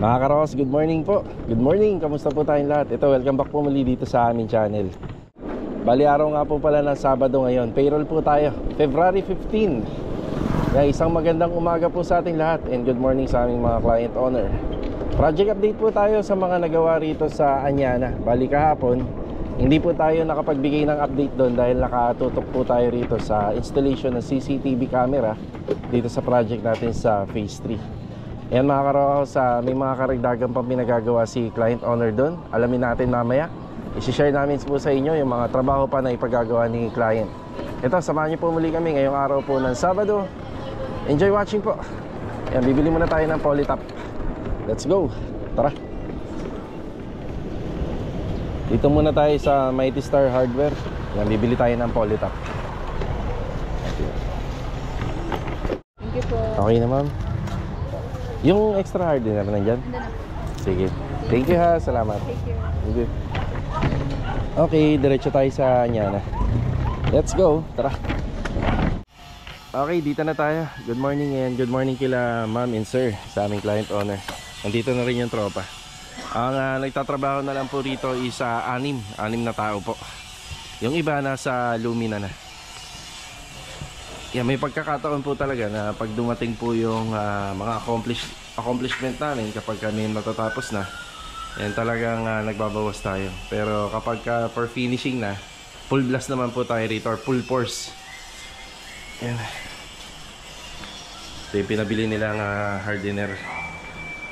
Mga karos, good morning po. Good morning, kamusta po tayong lahat? Ito, welcome back po muli dito sa aming channel. Bali araw nga po pala ng Sabado ngayon. Payroll po tayo, February 15. Kaya isang magandang umaga po sa ating lahat. And good morning sa aming mga client owner. Project update po tayo sa mga nagawa rito sa Anyana. Bali kahapon, hindi po tayo nakapagbigay ng update doon dahil nakatutok po tayo rito sa installation ng CCTV camera dito sa project natin sa Phase 3. Ayan mga karos, may mga karagdagan pang pinagagawa si client owner doon. Alamin natin mamaya. I-share namin po sa inyo yung mga trabaho pa na ipagagawa ni client. Ito, samahan niyo po muli kami ngayong araw po ng Sabado. Enjoy watching po. Ayan, bibili muna tayo ng polytop. Let's go, tara. Dito muna tayo sa Mighty Star Hardware. Ayan, bibili tayo ng polytop. Thank you po. Okay na ma'am. Yung extra hardener nandyan? Sige. Thank you ha, salamat. Thank you. Thank you. Okay, diretso tayo sa Anyana. Let's go, tara. Okay, dito na tayo. Good morning and good morning kila ma'am and sir sa aming client owner. Nandito na rin yung tropa. Ang nagtatrabaho na lang po rito is anim na tao po. Yung iba nasa Lumina na. Yeah, may pagkakataon po talaga na pag dumating po yung mga accomplishment namin kapag kami natatapos na, yan talagang nagbabawas tayo. Pero kapag for finishing na, full blast naman po tayo rito or full force. Yan. Ito yung pinabili nilang hardener.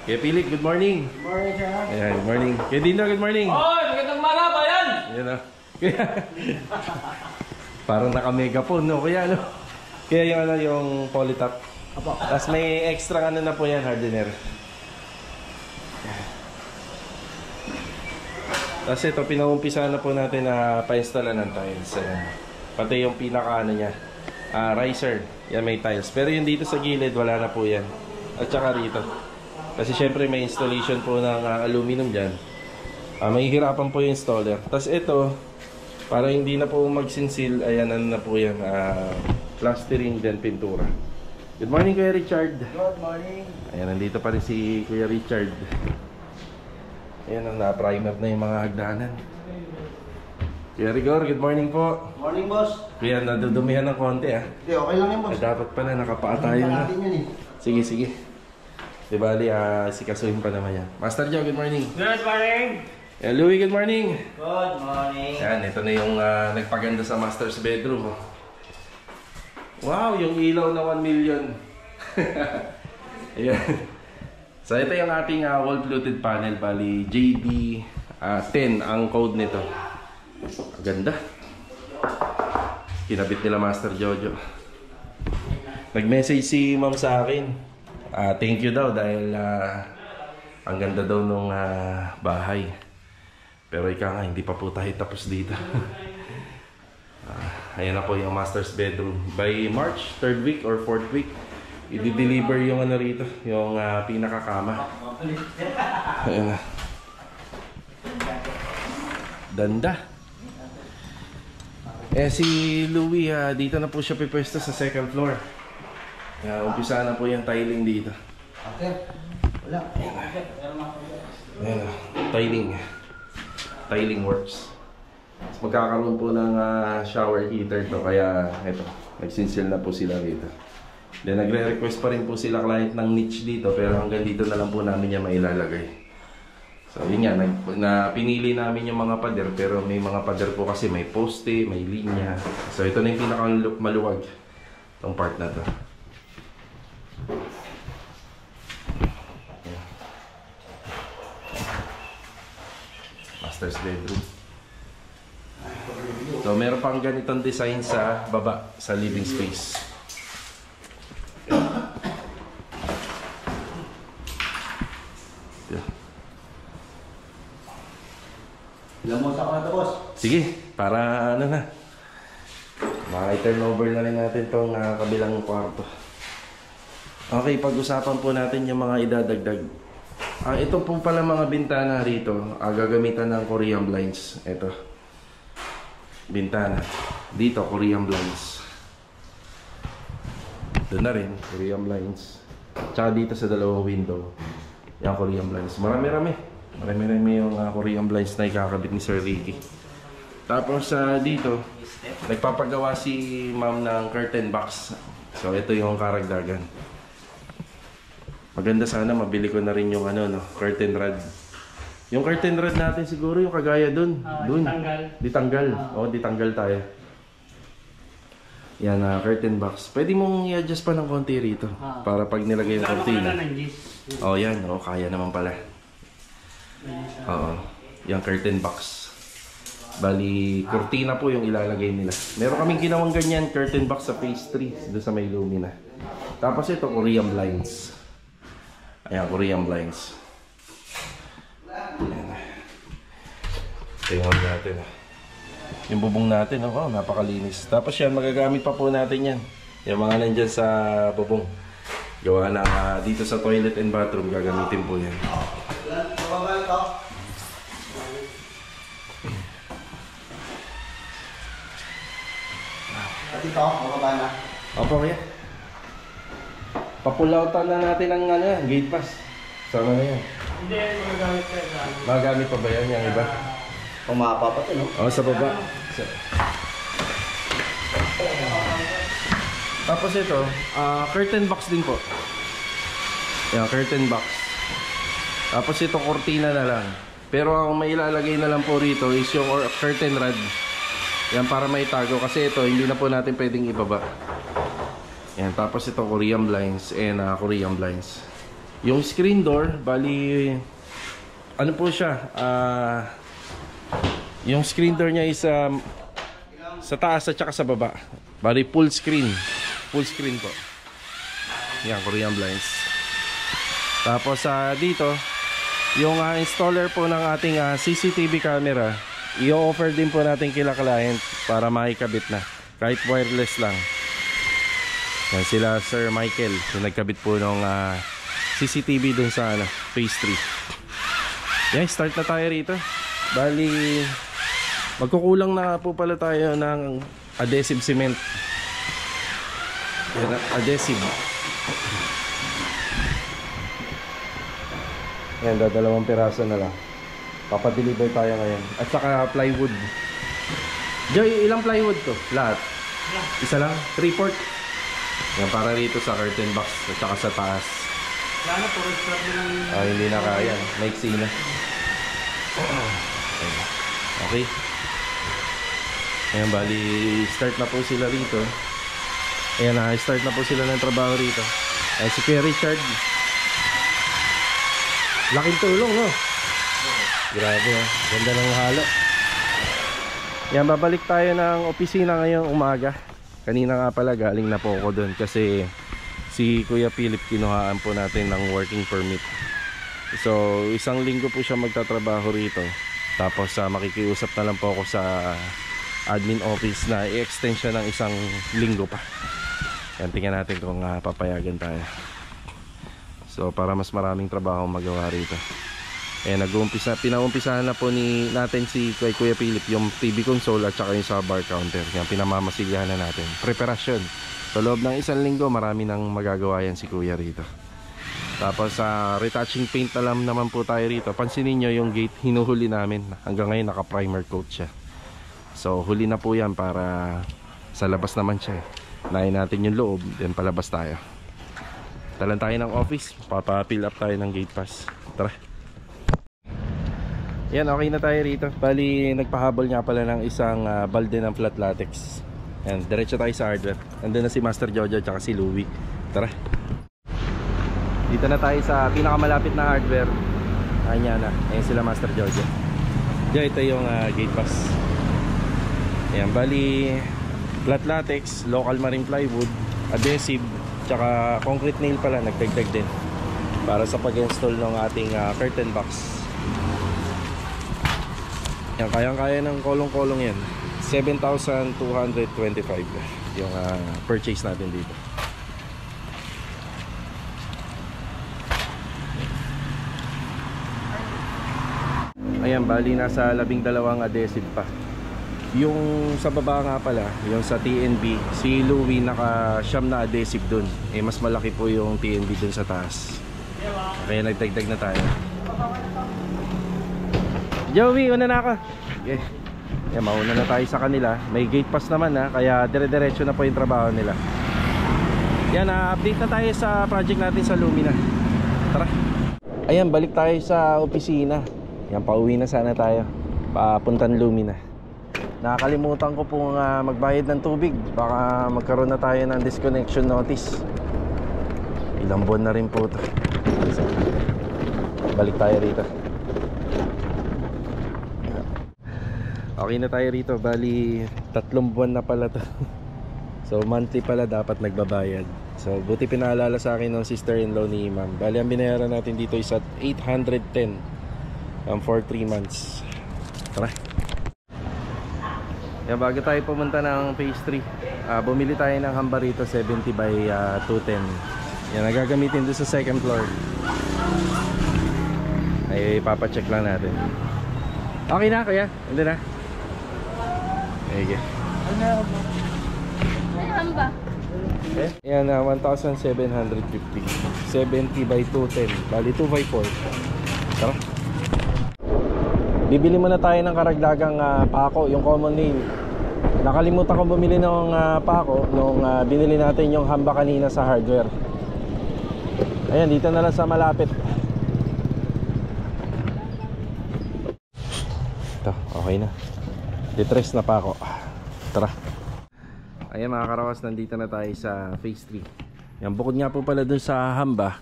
Kaya Philip, good morning. Good morning, sir. Ayan, good morning. Kaya Dino, good morning. Oy, magandang umaga ba yan? Yan o. Parang naka-megaphone, no? Kaya ano? Kaya yung yung polytop. Apo. Tapos may extra na po yan, hardener. Tapos ito, pinaumpisa na po natin na pa-installan ng tiles. Ayan. Pati yung pinaka niya, riser. Yan, may tiles. Pero yung dito sa gilid, wala na po yan. At saka rito. Kasi syempre may installation po ng aluminum dyan. Mahihirapan po yung installer. Tapos ito, para hindi na po magsinsil, ayan, ano na po yan. Plastering then pintura. Good morning Kuya Richard. Good morning. Ayan, nandito pa rin si Kuya Richard. Ayan, na-primer na yung mga hagdanan. Kuya Rigor, good morning po. Morning, boss. Kuya, nadudumihan ng konti ah. Hindi, okay lang yan, boss. Dapat pala nakapaa tayo na. Natin yan eh. Sige, sige. Di bali, sikasuhin pa naman yan. Master Joe, good morning. Good morning. Louie, good morning. Good morning. Yan, ito na yung nagpaganda sa master's bedroom. Oh. Wow, yung ilaw na 1 million. Ayan. So ito yung ating wall fluted panel. Bali JB 10 ang code nito. Ganda. Kinabit nila Master Jojo. Nag-message si ma'am sa akin. Thank you daw dahil ang ganda daw nung bahay. Pero ika nga, hindi pa po tayo tapos dito. Ayan na po yung master's bedroom. By March, 3rd week or 4th week, i-deliver yung ano rito, yung pinakakama. Ayan na. Danda. Si Louie, dito na po siya pipwesto sa 2nd floor. Umpisa na po yung tiling dito. Okay. Wala. Ayan na. Tiling works. Magkakaroon po ng shower heater to, kaya ito, nagsinsil na po sila rito. Then nagre-request pa rin po sila client ng niche dito, pero hanggang dito na lang po namin yan mailalagay. So yun nga, pinili namin yung mga pader, pero may mga pader po kasi may poste, may linya. So ito na yung pinakamaluwag, itong part na to. Master's bedroom. So meron pang ganitong design sa baba, sa living space. Lamot ako na ito, boss. Sige, para ano na. Maka-turnover na rin natin itong kabilang kwarto. Okay, pag-usapan po natin yung mga idadagdag. Ito po pala mga bintana rito, gagamitan ng Korean blinds. Ito. Bintana. Dito, Korean blinds. Doon na rin, Korean blinds. Tsaka dito sa dalawang window. Yung Korean blinds. Marami-rami yung Korean blinds na ikakabit ni Sir Ricky. Tapos dito, nagpapagawa si ma'am ng curtain box. So ito yung karagdagan. Maganda sana mabili ko na rin yung curtain rod. Yung curtain rod natin siguro yung kagaya dun. Ditanggal. Ditanggal tayo. Yan, curtain box. Pwede mong i-adjust pa ng konti rito. Para pag nilagay yung cortina. Yan. Kaya naman pala. Yung curtain box. Bali, cortina po yung ilalagay nila. Meron kaming ginawang ganyan, curtain box sa phase 3. Doon sa may Lumina. Tapos ito, Korean blinds. Ayan, Korean blinds. Ayan. Tingnan natin. Yung bubong natin, napakalinis. Tapos yan, magagamit pa po natin yan. Yung mga nandyan sa bubong. Gawa na dito sa toilet and bathroom, gagamitin po yan. Dito, mababa na. Opo, kaya. Papulautan na natin ang gate pass. Sama na yan. Hindi, magagamit ka sa Magamit pa ba yan yung iba? Pumapa pa ito, no? Sa baba. Tapos ito, curtain box din po. Yan, curtain box. Tapos ito, cortina na lang. Pero ang may ilalagay na lang po rito is yung curtain rod. Yan, para maitago. Kasi ito, hindi na po natin pwedeng ibaba. Yan, tapos ito, Korean blinds and Korean blinds. Yung screen door, bali, ano po siya? Yung screen door niya is sa taas at saka sa baba. Bali, full screen. Full screen po. Yan, Korean blinds. Tapos dito, yung installer po ng ating CCTV camera, i-offer din po natin kila client para maikabit na. Kahit wireless lang. Yan sila Sir Michael, yung nagkabit po ng CCTV dun sa phase 3. Yan, start na tayo rito. Bali, magkukulang na po pala tayo ng adhesive cement. Yan, adhesive. Yan, dadalawang piraso na lang. Papadeliver tayo ngayon. At saka plywood. Joy, ilang plywood to? Lahat? Isa lang? 3/4? Yan, para rito sa curtain box at saka sa taas. Lalo, puro start na lang. Hindi na kaya. Maiksi na. Okay. Ayan, bali, start na po sila rito. Ayan, start na po sila ng trabaho rito. Ayan, si Kuya Richard. Laking tulong, no? Grabe, ganda ng halo. Yan, babalik tayo ng opisina ngayong umaga. Kanina nga pala galing na po ako doon kasi si Kuya Philip kinuhaan po natin ng working permit. So isang linggo po siya magtatrabaho rito. Tapos makikiusap na lang po ako sa admin office na i-extend siya ng isang linggo pa. Yan, tingnan natin kung papayagan tayo. So para mas maraming trabaho magawa rito. Pinaumpisahan na po natin si Kuya Philip yung TV console at saka yung sa bar counter. Yan, pinamamasigyahan na natin. Preparasyon. Sa loob ng isang linggo, marami nang magagawa yan si Kuya rito. Tapos retouching paint na lang naman po tayo rito. Pansinin nyo yung gate, hinuhuli namin. Hanggang ngayon naka-primer coat siya. So huli na po yan para sa labas naman siya. Nahin natin yung loob, then palabas tayo. Talan tayo ng office, papa-fill up tayo ng gate pass. Tara. Yan, okay na tayo rito. Bali, nagpahabol nga pala ng isang balde ng flat latex. Yan, diretso tayo sa hardware. Nandun na si Master Jojo at si Louie. Tara. Dito na tayo sa pinakamalapit na hardware. Ayan na. Ayan sila Master Jojo. Diyan, ito yung gate pass. Ayan, bali, flat latex, local marine plywood, adhesive, tsaka concrete nail pala, nagdagdag din. Para sa pag-install ng ating curtain box. Yan, kayang-kaya ng kolong-kolong yan. 7,225 yung purchase natin dito. Ayan, bali nasa 12 adhesive pa. Yung sa baba nga pala, yung sa TNB, si Louie naka-siyam na adhesive dun. Mas malaki po yung TNB dun sa taas. Okay, nagdagdag na tayo. Joey, una na ako. Okay. Yan, mauna na tayo sa kanila. May gate pass naman ha, kaya dire-diretso na po yung trabaho nila. Yan, update na tayo sa project natin sa Lumina. Tara. Ayan, balik tayo sa opisina. Yan, pauwi na sana tayo. Papuntan Lumina. Nakakalimutan ko pong magbayad ng tubig. Baka magkaroon na tayo ng disconnection notice. Ilang buwan na rin po ito. Balik tayo rito. Okay na tayo rito. Bali 3 buwan na pala to. So monthly pala dapat nagbabayad. So buti pinaalala sa akin ng sister-in-law ni Ma'am. Bali ang binayaran natin dito is at 810 for 3 months. Tara. Yan, bago tayo pumunta ng phase 3, bumili tayo ng hamba rito 70 by 210. Yan, nagagamitin doon sa second floor. Ay papacheck lang natin. Okay na kuya? Hindi na? Okay. Hamba. Okay. Yan, 1,750. 70 by 210. Bali 2 by 4. Tara. Bibili muna tayo ng karagdagang pako, yung common nail. Nakalimutan ko bumili ng pako nung binili natin yung hamba kanina sa hardware. Ayan, dito na lang sa malapit. Ito, okay na. Detress na pako. Tara. Ayan mga karawas, nandito na tayo sa phase 3. Yan, bukod nga po pala dun sa hamba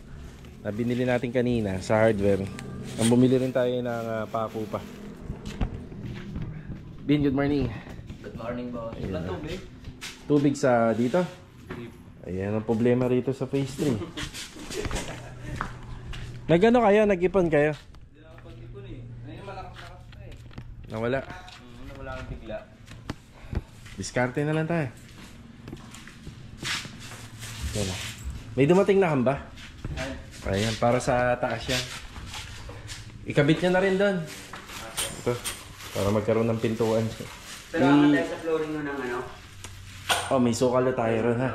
na binili natin kanina sa hardware, ang bumili rin tayo ng pako pa. Bin, good morning. Good morning, boss. Ilang tubig? Tubig sa dito? Ayan ang problema rito sa phase 3. Nagano kayo? Nag-ipon kayo? Hindi na ako pag-ipon eh. Ngayon malakas-lakas na eh. Nawala. Nawala kang bigla. Diskarte na lang tayo. Yan na. May dumating na hamba. Ayan, para sa taas yan. Ikabit niya na rin doon. Ito, para magkaroon ng pintuan. Pero ang tayo sa flooring nun ng ano? Oh, may sukal na tayo ron ha.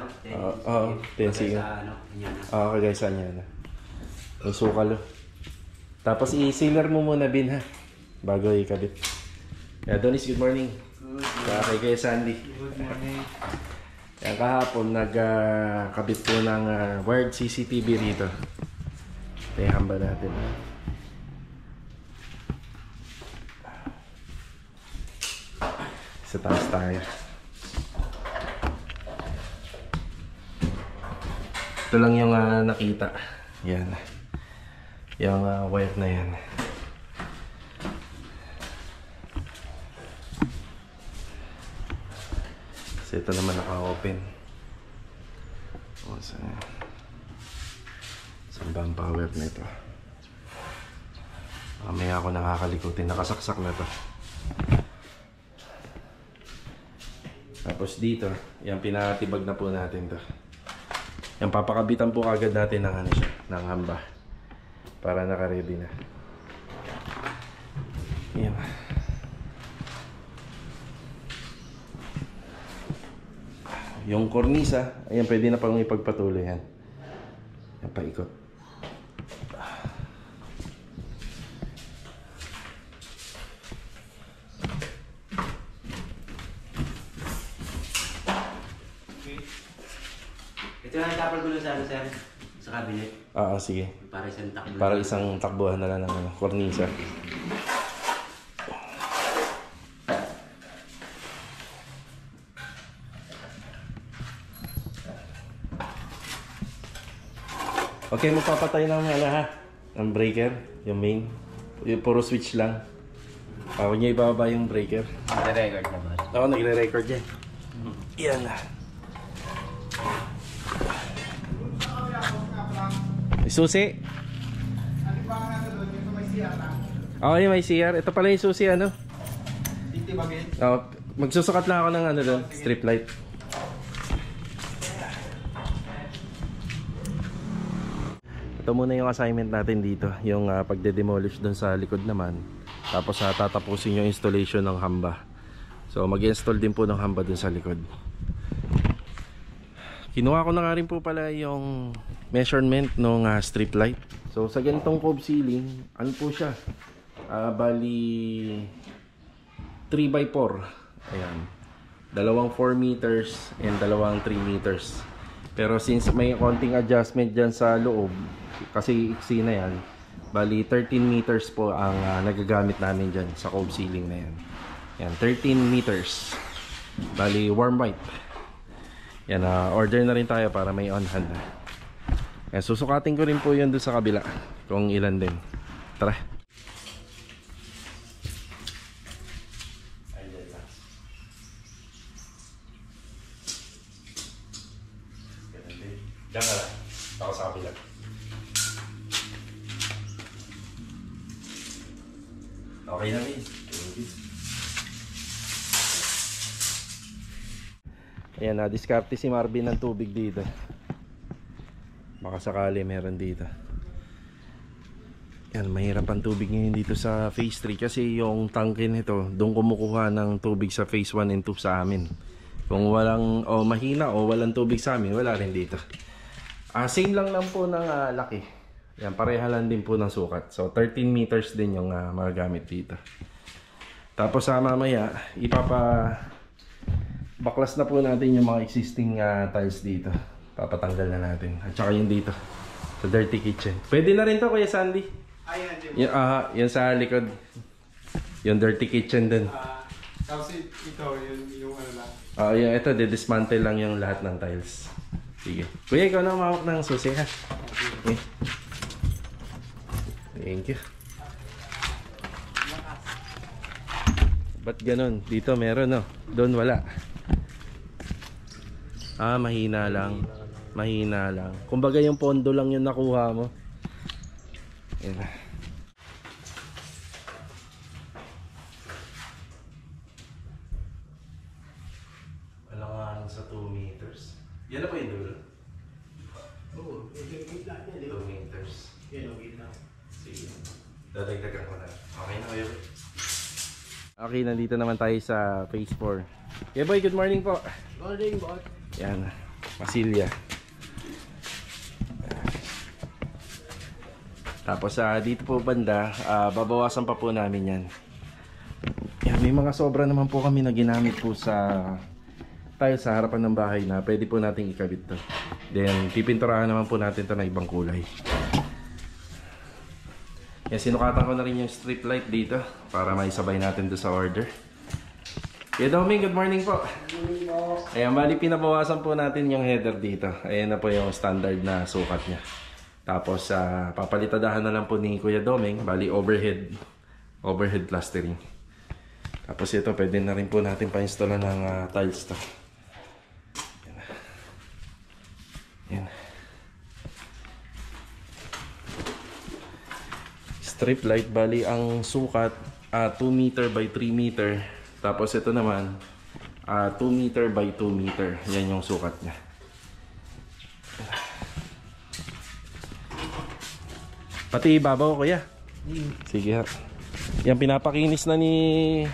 Oo, sige. Sa ano? Yan na. Oo, kagaysan yan. May sukal. Tapos i-sealer mo muna, Bin ha, bago ikabit. Donis, good morning. Kay Kuya Sandy. Good morning. Yan, kahapon nagkabit po ng wired CCTV rito. Ito yung hamba natin. Sa taas tayo. Ito lang yung nakita. Yan. Yung wire na yan. Kasi ito naman naka-open. O, saan ba ang power nito? Mamaya ako nakakalikutin. Nakasaksak na to. Tapos dito, yan, pinatibag na po natin to. Yan, papakabitan po agad natin ng ano siya, ng hamba. Para naka-ready na. Yan. Yung kornisa, ayan, pwede na pang ipagpatuloy yan. Yan, paikot. Ito na itapal ko lang sa ano, sir? Sa cabinet. Sige. Para isang takbo. Para isang takbuhan na lang ng kornisa. Okay, magpapatay ng ano ha, ng breaker, yung main. Yung puro switch lang. Huwag niya ibaba yung breaker. Nagre-record na ba? Oo, nagre-record yan. Yan. May susi. Oo, yung may CR. Ito pala yung susi, ano? Oo, magsusukat lang ako ng ano doon, strip light. Ito muna yung assignment natin dito, yung pagde-demolish doon sa likod naman. Tapos tatapusin yung installation ng hamba. So mag-install din po ng hamba doon sa likod. Kinuha ko na nga rin po pala yung measurement ng strip light. So sa ganitong cove ceiling, ano po siya? Bali 3x4. Ayan. Dalawang 4 meters and dalawang 3 meters. Pero since may konting adjustment dyan sa loob, kasi iksi na yan, bali 13 meters po ang nagagamit namin dyan sa cove ceiling na yan. Yan, 13 meters. Bali warm white. Yan, order na rin tayo para may on hand na. Yan, susukatin ko rin po yun doon sa kabila kung ilan din. Tara. Diyan ka lang. Ako sa kabila. Okay na rin. Ayan, na-discarte si Marvin ng tubig dito. Baka sakali meron dito. Yan, mahirap ang tubig ngayon dito sa phase 3 kasi yung tangke nito, doon kumukuha ng tubig sa phase 1 and 2 sa amin. Kung walang, mahina o walang tubig sa amin, wala rin dito. Same lang po ng laki. Yan, pareha lang din po ng sukat. So 13 meters din yung magagamit dito. Tapos mamaya, baklas na po natin yung mga existing tiles dito. Papatanggal na natin. At saka yung dito, sa dirty kitchen. Pwede na rin to, Kuya Sandy. Yan sa likod. Yung dirty kitchen din. Tapos ito, yung ano lang. Yung ito, dismantle lang yung lahat ng tiles. Sige. Kuya, ikaw na umawak ng susi ha. Okay. Thank you. Ba't ganun? Dito meron, no? Doon wala. Mahina lang. Mahina lang. Kumbaga yung pondo lang yung nakuha mo. Ayan. Wala nga sa 2 meters. Yan na pa yung dulo? Oo, yung gitna niya, di 2 meters. Yan yung gitna. Sige. Dadagdagan ko na. Okay na kayo. Okay, nandito naman tayo sa phase 4. Yeah boy, good morning po. Morning, boss. Yan, Masilya. Tapos dito po banda, babawasan pa po namin yan. Yan, may mga sobra naman po kami na ginamit po sa harapan ng bahay na pwede po natin ikabit to. Then pipinturahan naman po natin to na ibang kulay. Yan, sinukatan ko na rin yung strip light dito para maisabay natin doon sa order. Kuya Doming, good morning po. Ayan, bali pinabawasan po natin yung header dito. Ayan na po yung standard na sukat niya. Tapos papalitadahan na lang po ni Kuya Doming, bali overhead plastering. Tapos ito, pwede na rin po natin pa-installan ng tiles to. Ayan. Strip light, bali ang sukat 2 meter by 3 meter. Tapos ito naman 2 meter by 2 meter. Yan yung sukat niya. Pati ibabaw, Kuya. Sige ha. Yan, pinapakinis na ni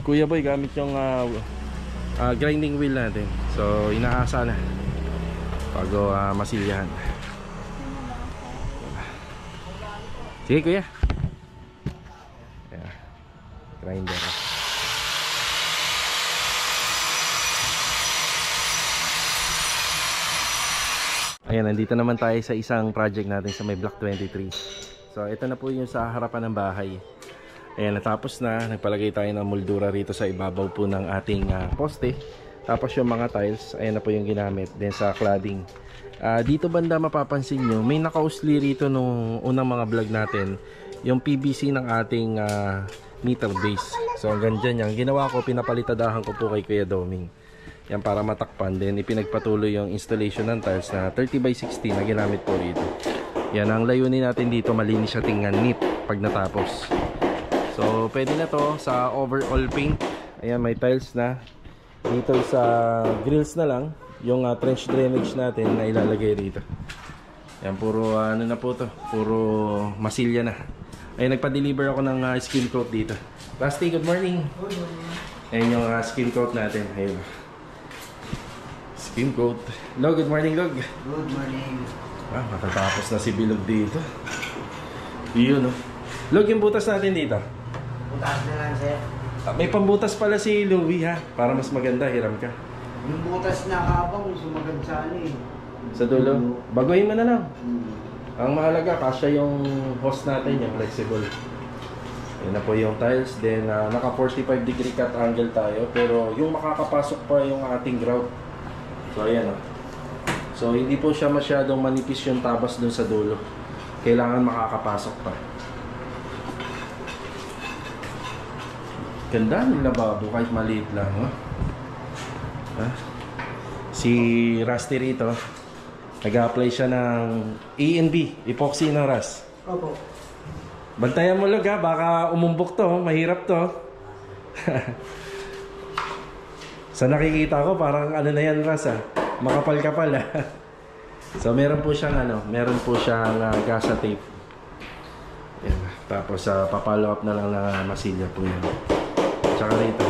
Kuya Boy gamit yung grinding wheel natin. So inaasa na bago masilyahan. Sige Kuya. Yeah. Grinder. Ayan, nandito naman tayo sa isang project natin sa may Block 23. So ito na po yung sa harapan ng bahay. Ayan, natapos na. Nagpalagay tayo ng moldura rito sa ibabaw po ng ating poste. Tapos yung mga tiles, ayan na po yung ginamit. Then sa cladding. Dito banda mapapansin nyo, may nakausli rito nung unang mga vlog natin. Yung PVC ng ating meter base. So hanggang dyan yan. Ginawa ko, pinapalitadahan ko po kay Kuya Doming. Yan para matakpan. Then ipinagpatuloy yung installation ng tiles na 30 by 60 na ginamit po rito. Yan ang layunin natin dito, malinis siya tingnan, neat pag natapos. So pwede na to sa overall paint. Ayan, may tiles na. Dito sa grills na lang yung trench drainage natin na ilalagay rito. Yan, puro ano na po to, puro masilya na. Ayan, nagpa-deliver ako ng skin coat dito. Rusty, good morning. Good morning. Ayan yung skin coat natin. Ayun. Skin coat. Log, good morning, Log. Good morning. Matatapos na si Bilog dito. Yun, no? Log, yung butas natin dito. Butas na lang, sir. May pambutas pala si Louie, ha? Para mas maganda, hiram ka. Yung butas na habang sumagad sa ano eh. Sa dulo. Baguhin mo na lang. Hmm. Ang mahalaga, kasya yung hose natin, yung flexible. Yan na po yung tiles. Then, naka 45 degree cut angle tayo. Pero yung makakapasok pa yung ating grout. So, ayan o. So, hindi po siya masyadong manipis yung tabas dun sa dulo. Kailangan makakapasok pa. Ganda ng lababo kahit maliit lang. Oh. Ha? Si Rusty rito, nag-apply siya ng E&B, epoxy na Rust. Opo. Bantayan mo, Log, ha? Baka umumbok to, mahirap to. Sa nakikita ko, parang ano na yan, Rust, ha? Makapal-kapal, ha? So, meron po siyang gasa tape. Yan. Tapos, papalo up na lang na masilya po yan. Tsaka rito.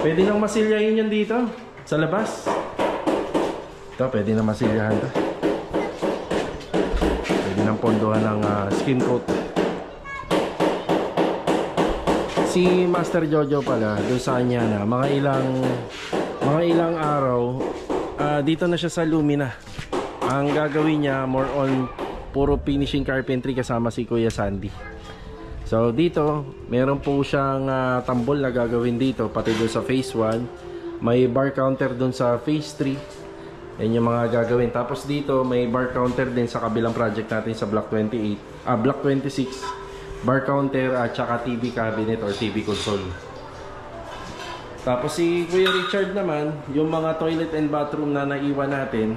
Pwede nang masilyahin yan dito, sa labas. Ito, pwede nang masilyahan to. Pwede nang pondohan ng skin coat. Si Master Jojo pala, doon sa kanya na, mga ilang araw, dito na siya sa Lumina. Ang gagawin niya, more on puro finishing carpentry kasama si Kuya Sandy. So dito, meron po siyang tambol na gagawin dito, pati doon sa phase 1. May bar counter doon sa phase 3. Yan yung mga gagawin. Tapos dito, may bar counter din sa kabilang project natin sa block 26. Bar counter at saka TV cabinet or TV console. Tapos si Kuya Richard naman, yung mga toilet and bathroom na naiwan natin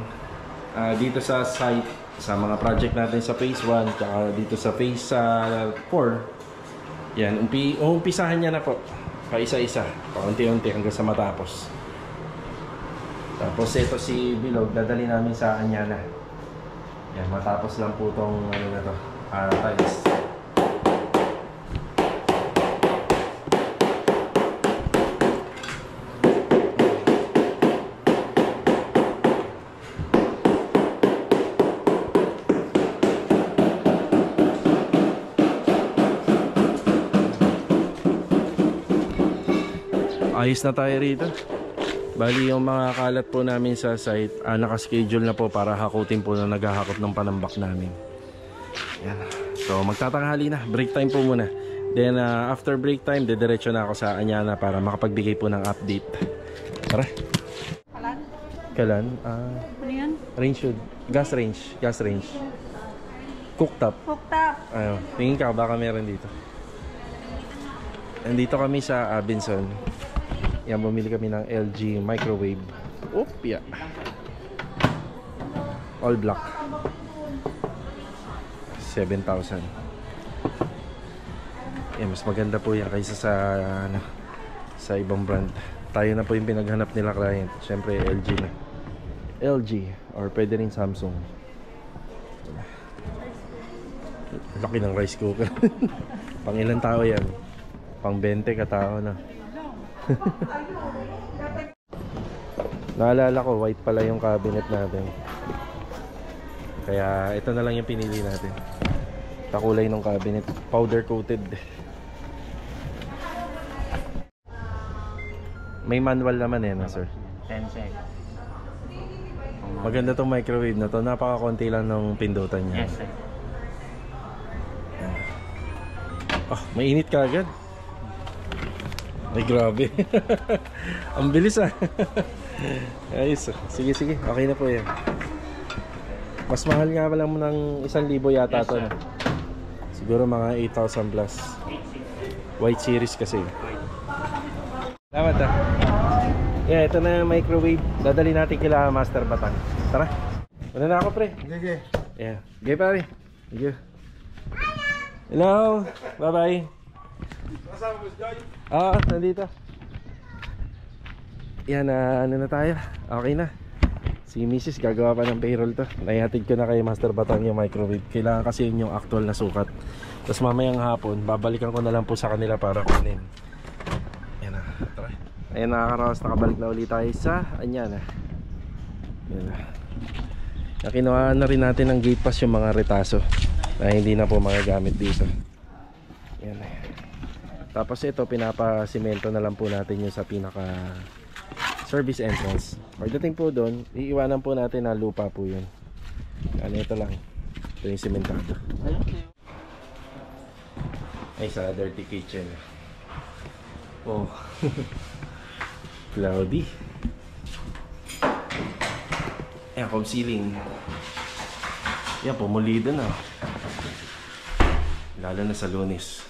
dito sa site, sa mga project natin sa phase 1 tsaka dito sa phase 4. Yan, umpisahan niya na po. Pa-isa-isa, paunti-unti hanggang sa matapos. Tapos ito si Bilog, dadali namin sa Anyana. Yan, matapos lang po tong ano na to, tiles. Ayos na tayo rito. Bali yung mga kalat po namin sa site, nakaschedule na po para hakutin po na naghahakot ng panambak namin. Yan. So magtatanghali na, break time po muna. Then after break time, dediretso na ako sa Anyana para makapagbigay po ng update. Tara. Kalan? Kalan? Ano yan? Range hood. Gas range. Cooktop. Cooktop. Ayun. Tingin ka, baka meron dito. Nandito kami sa Abinson. Yan, bumili kami ng LG microwave. Oop, yeah. All black. 7,000. Yan, mas maganda po yan kaysa sa ibang brand. Tayo na po yung pinaghanap nila client. Siyempre LG na. LG or pwede rin Samsung. Laki ng rice cooker. Pang ilang tao yan? Pang 20 katao na. Naalala ko, white pala yung cabinet natin. Kaya ito na lang yung pinili natin. Takulay ng cabinet, powder coated. May manual naman no, sir? 10 sec. Maganda tong microwave na to. Napaka-konti lang ng pindutan niya. Yes, sir. Mainit ka agad. Ay, grabe. Ang bilis Ayos. Sige. Okay na po yan. Mas mahal nga pa lang ng 1,000 yata to. No? Siguro mga 8,000 plus. White series kasi. Salamat Yeah, ito na yung microwave. Dadali natin kila Master Batang. Tara. Una na ako, pre. Okay. Yeah. Okay, pare. Thank you. Hello. Bye-bye. Kasama mo si Joy? Nandito. Yan, ano na tayo. Okay na. Si Mrs. gagawa pa ng payroll to. Naihatid ko na kay Master Batang yung microwave. Kailangan kasi yun yung actual na sukat. Tapos mamayang hapon, babalikan ko na lang po sa kanila para kunin. Yan na. Tara. Ayan, nakakaraos. Nakabalik na ulit tayo sa Anyana. Yan na. Kinuha na rin natin ng gate pass yung mga retaso na hindi na po magagamit dito. Yan. Tapos ito, pinapasimento na lang po natin yung sa pinaka service entrance. Pagdating po doon, iiwanan po natin na lupa po yun. Ano, ito lang. Ito yung simentado. Ay, sa dirty kitchen. Oh. Cloudy. Ayan, com ceiling. Ayan, pumulido na. Lalo na sa Lunes.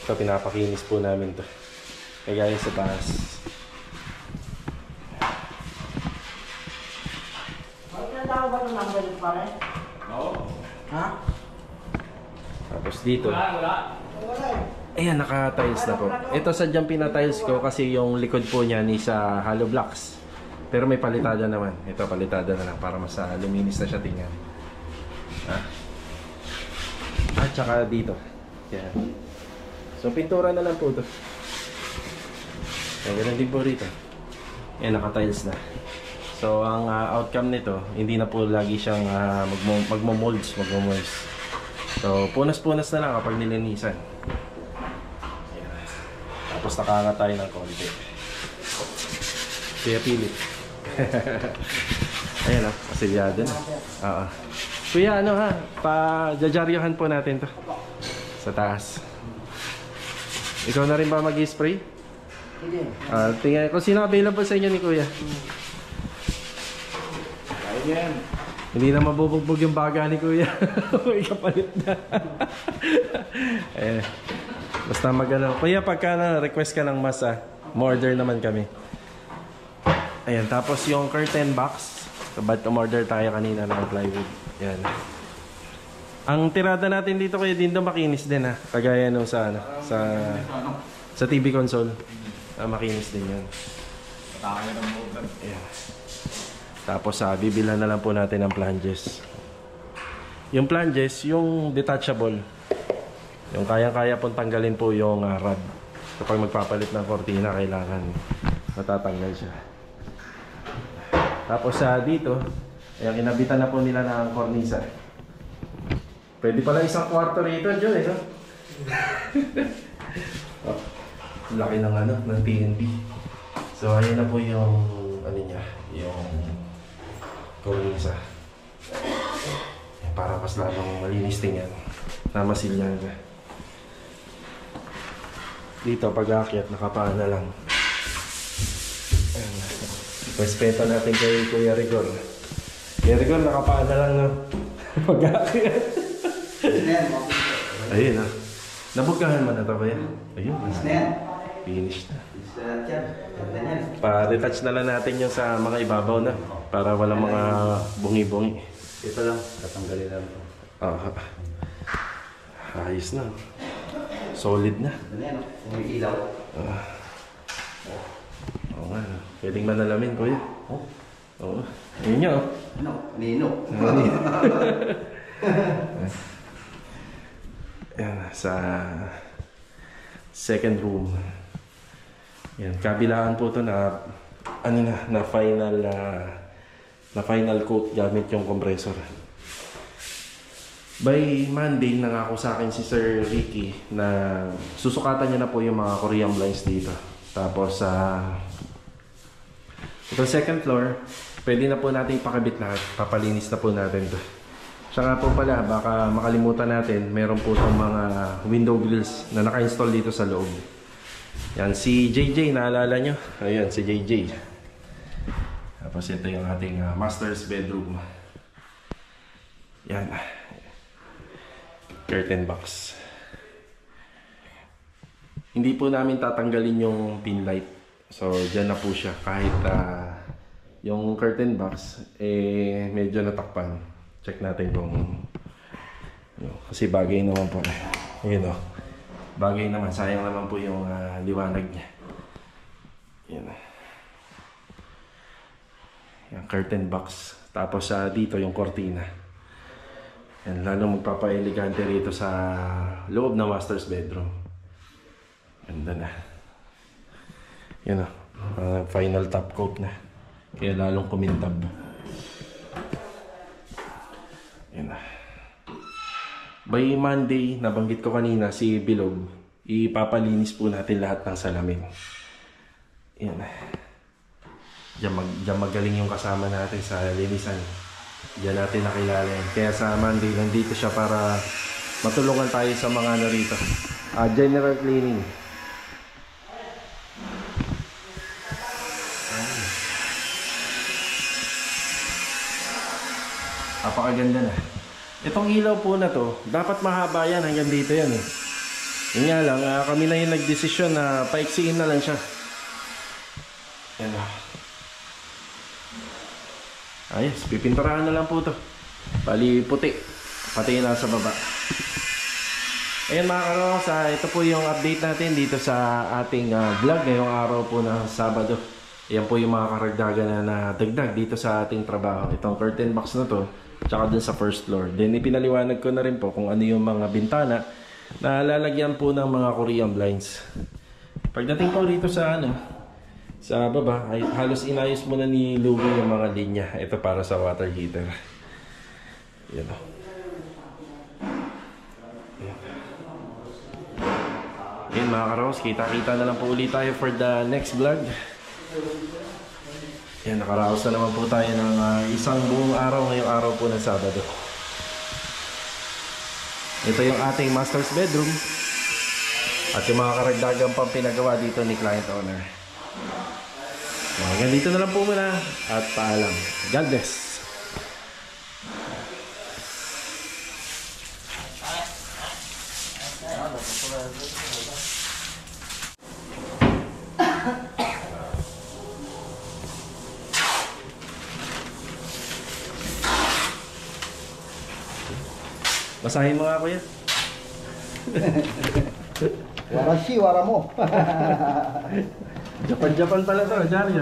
Ito, pinapakinis po namin to. Kagaya sa taas. Tao ba ito number pare? Oo. Ha? Tapos dito. Wala eh. Ayan, naka-tiles na po. Ito sadyang pina-tiles ko kasi yung likod po niya ni sa hollow blocks. Pero may palitada naman. Ito, palitada na lang para mas luminis na siya tingnan. At saka dito. Yan. So, pintura na lang po ito. Ayan, ganun din po rito. Ayan, naka-tiles na. So, ang outcome nito, hindi na po lagi siyang magmo-molds. So, punas-punas na lang kapag nilinisan. Ayan. Tapos nakanga tayo ng konti. Kaya pilit. Ayan o, kasilyado na. Oo. Kuya, ano ha? Jajaryohan po natin to sa taas. Ikaw na rin ba mag-spray? Hindi. Tingnan ko sino available sa inyo ni Kuya. Ayan. Hindi na mabubugbog yung baga ni Kuya. May kapalit na. Basta magano. Kuya, pagka request ka ng mas mo-order naman kami. Ayan, tapos yung curtain box. Ba't umorder tayo kanina ng plywood. Ayan. Ang tirada natin dito Kuya Dindo, makinis din ha. Kagaya nung sa TV console. Makinis din yun. Ayan. Tapos bibilhan na lang po natin ng flanges. Yung flanges, yung detachable. Yung kayang-kaya pong tanggalin po yung rod. Kapag magpapalit ng kortina, kailangan matatanggal siya. Tapos dito, ayan, inabitan na po nila ng kornisa. Pwede pala isang kwarto rito, Joe, no? Oh, laki ng ng TNT. So, ayan na po yung niya, yung kornisa. Para mas lalong malinis tingnan. Namasilyan na. Dito, pag-aakyat, nakapaan na lang. Respeto natin kay Kuya Rigor. Kuya Rigor, nakapaan na lang, no? Pag-aakyat. Ayun, ha? Nabugahan mo na ito, Kuya? Ayun, finish na. Pa-retouch na lang natin yung sa mga ibabaw na. Para walang mga bungi-bungi. Ito lang, tatanggalin lang ito. Ayos na. Solid na. May ilaw. Oo nga. Pwedeng manalamin, Kuya. Oo. Ayun niya, oh. Ano? Nino. Yan, sa second room. Yan, kabilaan po to na na final coat gamit yung compressor. By Monday, nangako sa akin si Sir Ricky na susukatan niya na po yung mga Korean blinds dito. Tapos itong second floor, pwede na po natin pakabit lahat. Papalinis na po natin to. Siya nga po pala, baka makalimutan natin, meron po itong mga window grills na naka-install dito sa loob. Yan, si JJ, naalala nyo? Ayan, si JJ. Tapos ito yung ating master's bedroom. Yan. Curtain box. Hindi po namin tatanggalin yung pin light. So, dyan na po siya. Kahit yung curtain box, medyo natakpan. Check natin kung kasi bagay naman po. Ayun o. Bagay naman. Sayang naman po yung liwanag niya. Yan. Yung curtain box. Tapos dito yung cortina. Yan. Lalo magpapa-elegante rito sa loob ng master's bedroom. Ganda na. Yan o. Final top coat na. Kaya lalong kumintab. Yan na. By Monday, nabanggit ko kanina si Bilog, ipapalinis po natin lahat ng salamin. Yan. Diyan magaling yung kasama natin sa linisan. Diyan natin nakilala yan. Kaya sa Monday, nandito siya para matulungan tayo sa mga ano rito. General cleaning. Napakaganda na. Itong ilaw po na to, dapat mahaba yan hanggang dito yan eh. Yun nga lang, kami na yung nagdesisyon na paiksiin na lang siya. Yan na. Ayos, pipinturahan na lang po to. Bali puti, pati yung nasa baba. Ayan mga karos, ito po yung update natin dito sa ating vlog ngayong araw po ng Sabado. Ayan po yung mga karagdagan na nadagdag dito sa ating trabaho. Itong curtain box na to, tsaka dun sa first floor. Then ipinaliwanag ko na rin po kung ano yung mga bintana na lalagyan po ng mga Korean blinds. Pagdating po rito sa sa baba, ay halos inayos muna ni Louie yung mga linya. Ito para sa water heater. Yan o. Yan mga karos, kita-kita na lang po ulit tayo for the next vlog. Yan, nakaraos na naman po tayo ng isang buong araw ngayong araw po ng Sabado. Ito yung ating master's bedroom at yung mga karagdagang pang pinagawa dito ni client owner. Hanggang dito na lang po muna at paalam. God bless! Basahin mo nga kuya. Warashi, wara mo. Japan pala to, Jari.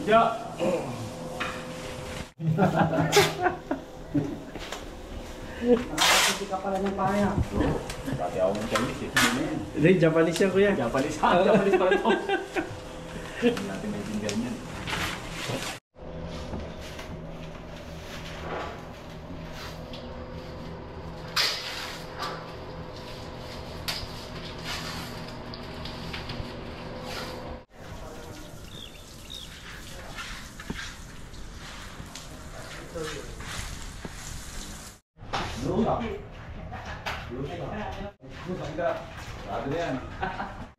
Ja. Nakakasiti ka pala ng paya. Dati ako ng Chinese eh. Hindi, Japanese yan kuya. Japanese pala ito. Hindi natin maintindihan yan. Lusa. Lusa. Lusa. Lusa. Lusa.